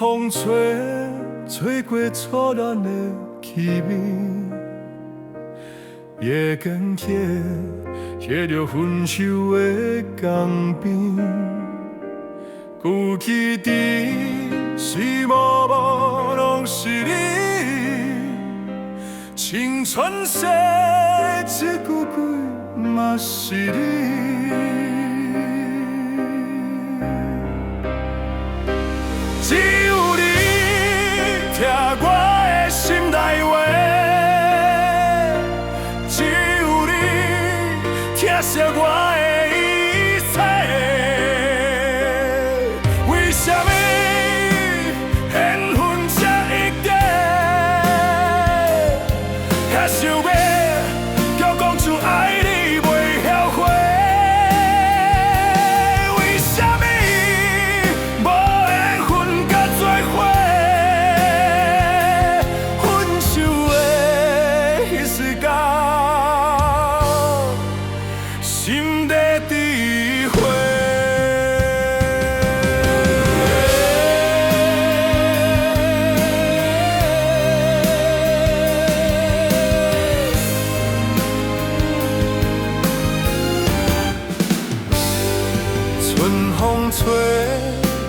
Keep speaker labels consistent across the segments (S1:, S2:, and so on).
S1: 风吹，吹过初恋的气味，夜光起，翕着分手的江边，旧记忆是幕幕拢是你，青春逝，一句句嘛是你。只有你听我的心内话，只有你听惜我的一切。为什么缘分这一点，遐想要叫讲出爱你袂后悔？为什么？心在智慧，春风吹，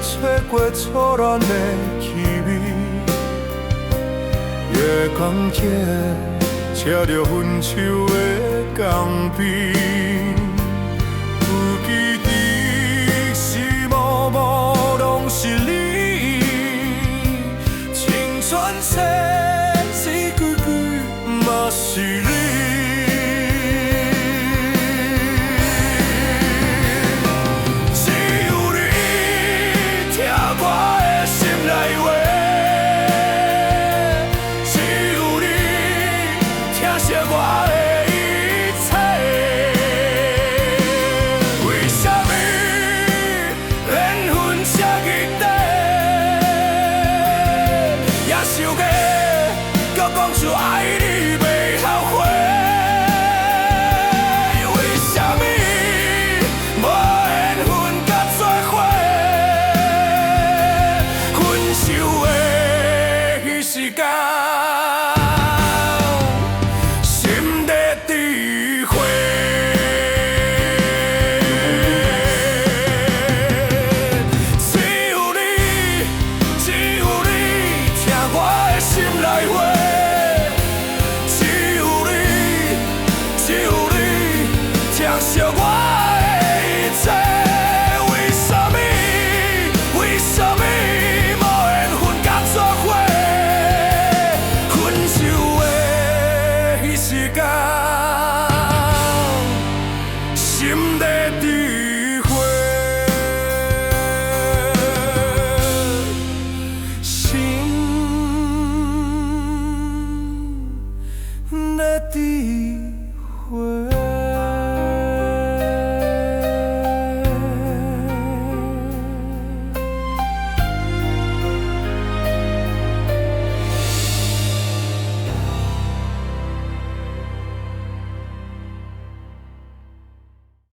S1: 吹过初恋的气味，月光起，车着分手的江边。是你，青春逝，一句句嘛是你。只有你听我的心内话，只有你听惜我的一切。为什么缘分这个？想要叫讲出爱你袂后悔，为什么无缘分甲做伙？分手的迄时间，心在智慧。只有你，只有你。心内话。